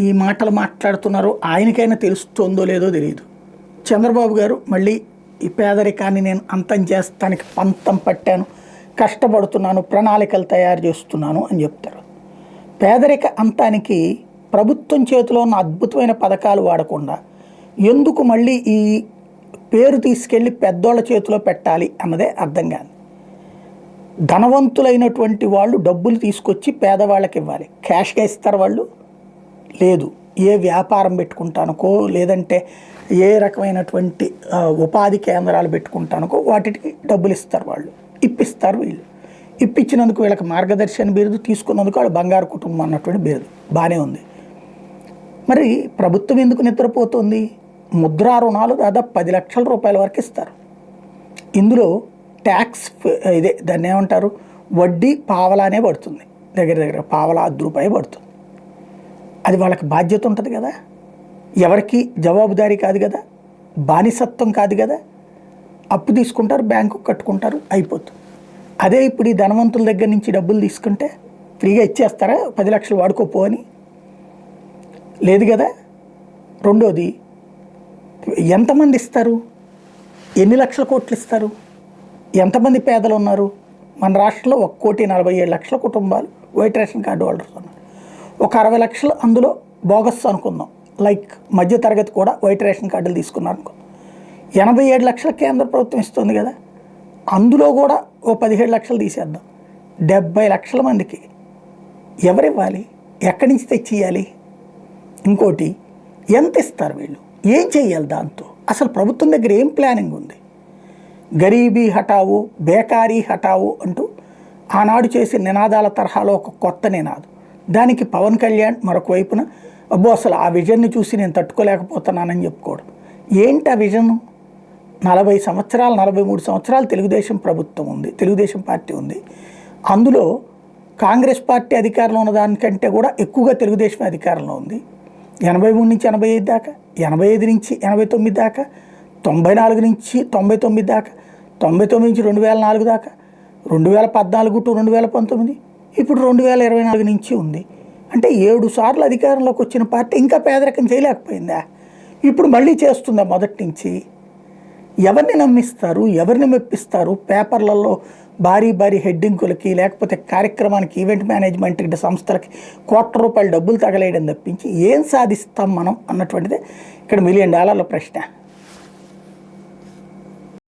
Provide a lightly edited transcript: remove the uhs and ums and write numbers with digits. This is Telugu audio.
ఈ మాటలు మాట్లాడుతున్నారు, ఆయనకైనా తెలుస్తుందో లేదో తెలియదు. చంద్రబాబు గారు మళ్ళీ ఈ పేదరికాన్ని నేను అంతం చేస్తానికి పంతం పట్టాను, కష్టపడుతున్నాను, ప్రణాళికలు తయారు చేస్తున్నాను అని చెప్తారు. పేదరిక అంతానికి ప్రభుత్వం చేతిలో ఉన్న అద్భుతమైన పథకాలు వాడకుండా ఎందుకు మళ్ళీ ఈ పేరు తీసుకెళ్ళి పెద్దోళ్ళ చేతిలో పెట్టాలి అన్నదే అర్థం కాదు. ధనవంతులైనటువంటి వాళ్ళు డబ్బులు తీసుకొచ్చి పేదవాళ్ళకి ఇవ్వాలి. క్యాష్గా ఇస్తారు వాళ్ళు, లేదు ఏ వ్యాపారం పెట్టుకుంటానుకో లేదంటే ఏ రకమైనటువంటి ఉపాధి కేంద్రాలు పెట్టుకుంటానుకో వాటికి డబ్బులు ఇస్తారు వాళ్ళు, ఇప్పిస్తారు వీళ్ళు. ఇప్పించినందుకు వీళ్ళకి మార్గదర్శన బిరుదు, తీసుకున్నందుకు వాళ్ళు బంగారు కుటుంబం అన్నటువంటి బిరుదు బాగానే ఉంది. మరి ప్రభుత్వం ఎందుకు నిద్రపోతుంది? ముద్రా రుణాలు దాదాపు 10 లక్షల రూపాయల వరకు ఇస్తారు. ఇందులో ట్యాక్స్ ఇదే దాన్ని ఏమంటారు, వడ్డీ పావలానే పడుతుంది, దగ్గర దగ్గర పావలా ₹10 పడుతుంది. అది వాళ్ళకి బాధ్యత ఉంటుంది కదా, ఎవరికి జవాబుదారీ కాదు కదా, బానిసత్వం కాదు కదా. అప్పు తీసుకుంటారు, బ్యాంకు కట్టుకుంటారు, అయిపోతుంది. అదే ఇప్పుడు ఈ ధనవంతుల దగ్గర నుంచి డబ్బులు తీసుకుంటే ఫ్రీగా ఇచ్చేస్తారా 10 లక్షలు వాడుకోపో అని? లేదు కదా. రెండోది, ఎంతమంది ఇస్తారు, ఎన్ని లక్షల కోట్లు ఇస్తారు, ఎంతమంది పేదలు ఉన్నారు మన రాష్ట్రంలో? 1,47,00,000 కుటుంబాలు వైట్ రేషన్ కార్డు హోల్డర్స్ ఉన్నారు. ఒక 60 లక్షలు అందులో బోగస్ అనుకుందాం, లైక్ మధ్యతరగతి కూడా వైట్ రేషన్ కార్డులు తీసుకున్నారు అనుకుందాం. 87 లక్షల కేంద్ర ప్రభుత్వం ఇస్తుంది కదా, అందులో కూడా ఓ 17 లక్షలు తీసేద్దాం, 70 లక్షల మందికి ఎవరివ్వాలి, ఎక్కడి నుంచి తెచ్చియాలి? ఇంకోటి, ఎంత ఇస్తారు వీళ్ళు, ఏం చెయ్యాలి దాంతో? అసలు ప్రభుత్వం దగ్గర ఏం ప్లానింగ్ ఉంది? గరీబీ హటావు, బేకారీ హటావు అంటూ ఆనాడు చేసే నినాదాల తరహాలో ఒక కొత్త నినాదం. దానికి పవన్ కళ్యాణ్ మరొక వైపున అబ్బో అసలు ఆ విజన్ని చూసి నేను తట్టుకోలేకపోతున్నానని చెప్పుకోవడం. ఏంటి ఆ విజన్? 40 సంవత్సరాలు 43 సంవత్సరాలు తెలుగుదేశం ప్రభుత్వం ఉంది, తెలుగుదేశం పార్టీ ఉంది. అందులో కాంగ్రెస్ పార్టీ అధికారంలో ఉన్న దానికంటే కూడా ఎక్కువగా తెలుగుదేశం అధికారంలో ఉంది. 83 నుంచి 85 దాకా, 85 నుంచి 89 దాకా, 94 నుంచి 99 దాకా, 99 నుంచి 2004 దాకా, 2014 టు 2019, ఇప్పుడు 2024 నుంచి ఉంది. అంటే 7 సార్లు అధికారంలోకి వచ్చిన పార్టీ ఇంకా పేదరికం చేయలేకపోయిందా? ఇప్పుడు మళ్ళీ చేస్తుందా మొదటి నుంచి? ఎవరిని నమ్మిస్తారు, ఎవరిని మెప్పిస్తారు? పేపర్లలో భారీ భారీ హెడ్డింగులకి లేకపోతే కార్యక్రమానికి ఈవెంట్ మేనేజ్మెంట్ సంస్థలకి ₹1,00,00,000 డబ్బులు తగలేయడం తప్పించి ఏం సాధిస్తాం మనం అన్నటువంటిదే ఇక్కడ $1,000,000 ప్రశ్న.